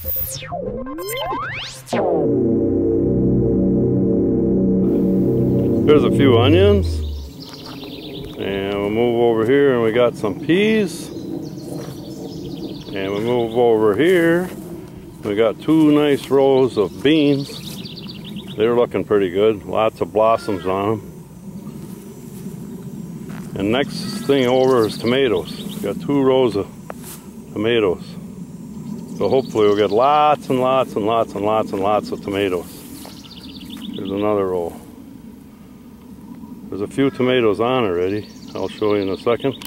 There's a few onions, and we'll move over here and we got some peas, and we move over here, we got two nice rows of beans. They're looking pretty good, lots of blossoms on them. And next thing over is tomatoes. Got two rows of tomatoes. So hopefully we'll get lots and lots and lots and lots and lots of tomatoes. Here's another row. There's a few tomatoes on already. I'll show you in a second.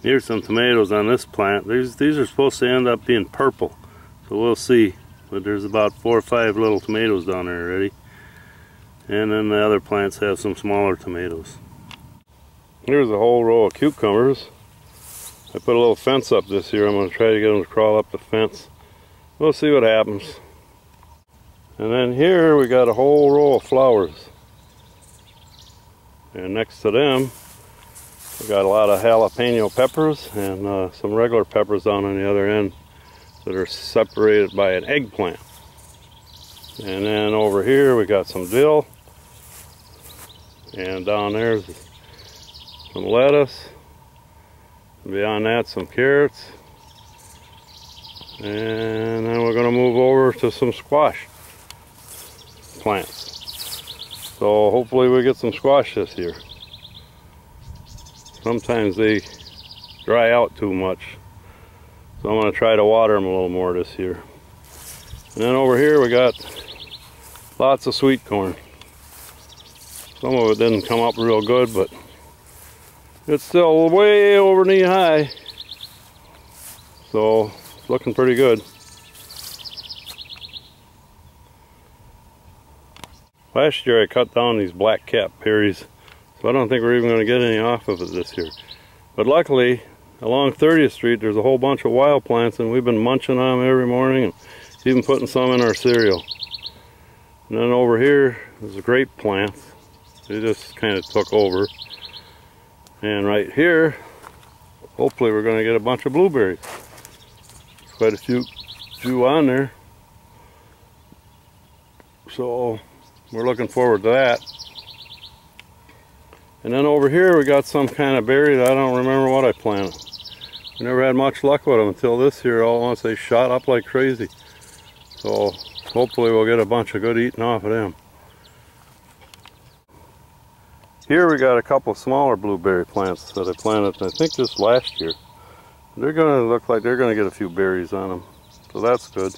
Here's some tomatoes on this plant. These are supposed to end up being purple. So we'll see. But there's about 4 or 5 little tomatoes down there already. And then the other plants have some smaller tomatoes. Here's a whole row of cucumbers. I put a little fence up this year. I'm going to try to get them to crawl up the fence. We'll see what happens. And then here we got a whole row of flowers. And next to them, we got a lot of jalapeno peppers and some regular peppers down on the other end that are separated by an eggplant. And then over here we got some dill. And down there's some lettuce. Beyond that, some carrots. And then we're going to move over to some squash plants. So hopefully we get some squash this year. Sometimes they dry out too much. So I'm going to try to water them a little more this year. And then over here we got lots of sweet corn. Some of it didn't come up real good, but it's still way over knee high. So it's looking pretty good. Last year I cut down these black cap berries, so I don't think we're even going to get any off of it this year. But luckily, along 30th Street there's a whole bunch of wild plants, and we've been munching on them every morning, and even putting some in our cereal. And then over here there's a grape plant. They just kind of took over. And right here, hopefully we're going to get a bunch of blueberries. There's quite a few on there. So we're looking forward to that. And then over here we got some kind of berry that I don't remember what I planted. We never had much luck with them until this year. All at once they shot up like crazy. So hopefully we'll get a bunch of good eating off of them. Here we got a couple smaller blueberry plants that I planted, I think just last year. They're going to look like they're going to get a few berries on them. So that's good.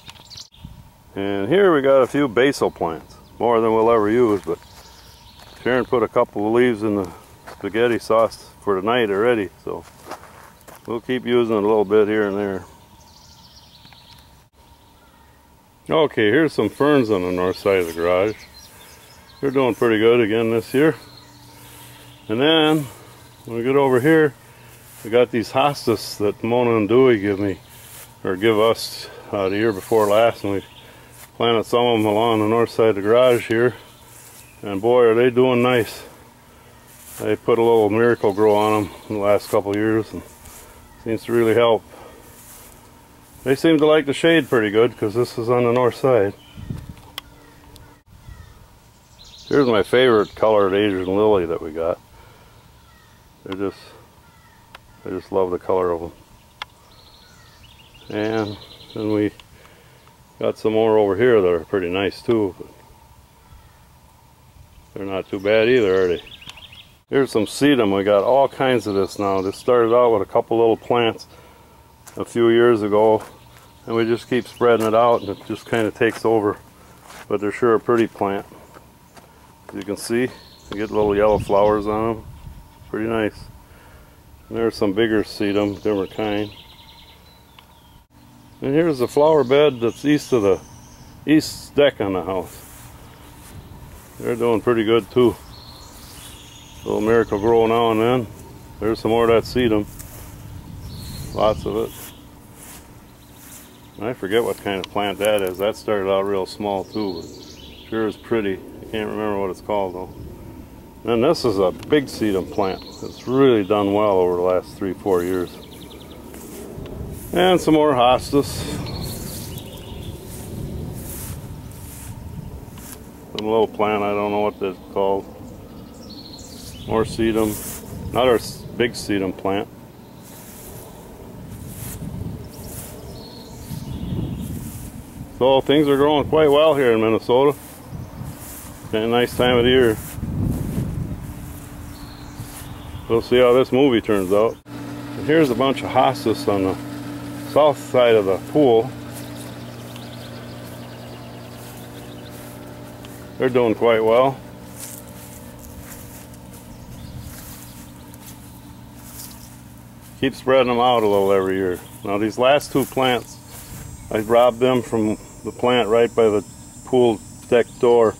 And here we got a few basil plants. More than we'll ever use, but Sharon put a couple of leaves in the spaghetti sauce for tonight already, so we'll keep using it a little bit here and there. Okay, here's some ferns on the north side of the garage. They're doing pretty good again this year. And then when we get over here, we got these hostas that Mona and Dewey give us the year before last, and we planted some of them along the north side of the garage here, and boy are they doing nice. They put a little Miracle Grow on them in the last couple of years, and seems to really help. They seem to like the shade pretty good because this is on the north side. Here's my favorite colored Asian lily that we got. I just love the color of them. And then we got some more over here that are pretty nice too, but they're not too bad either, are they? Here's some sedum. We got all kinds of this now. This started out with a couple little plants a few years ago, and we just keep spreading it out, and it just kind of takes over. But they're sure a pretty plant. As you can see, you get little yellow flowers on them. Pretty nice. And there's some bigger sedum, different kind. And here's the flower bed that's east of the east deck on the house. They're doing pretty good too. Little Miracle Grow now and then. There's some more of that sedum. Lots of it. I forget what kind of plant that is. That started out real small too, but sure is pretty. I can't remember what it's called though. And this is a big sedum plant. It's really done well over the last 3-4 years. And some more hostas. Some little plant, I don't know what that's called. More sedum. Another big sedum plant. So things are growing quite well here in Minnesota. It's a nice time of the year. We'll see how this movie turns out. And here's a bunch of hostas on the south side of the pool. They're doing quite well. Keep spreading them out a little every year. Now these last two plants, I robbed them from the plant right by the pool deck door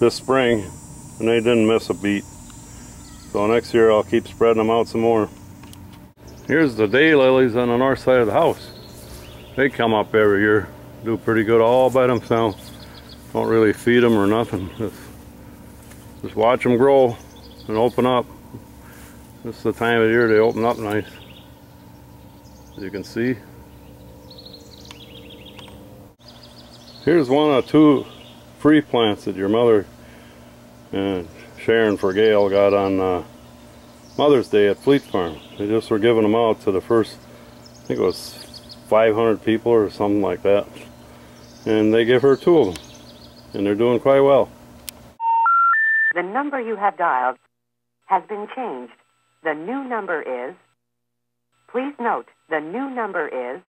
this spring, and they didn't miss a beat. So next year I'll keep spreading them out some more. Here's the daylilies on the north side of the house. They come up every year, do pretty good all by themselves. Don't really feed them or nothing. Just watch them grow and open up. This is the time of year they open up nice, as you can see. Here's one of two free plants that your mother and Sharon for Gail got on Mother's Day at Fleet Farm. They just were giving them out to the first, I think it was 500 people or something like that. And they give her two of them. And they're doing quite well. The number you have dialed has been changed. The new number is... Please note, the new number is...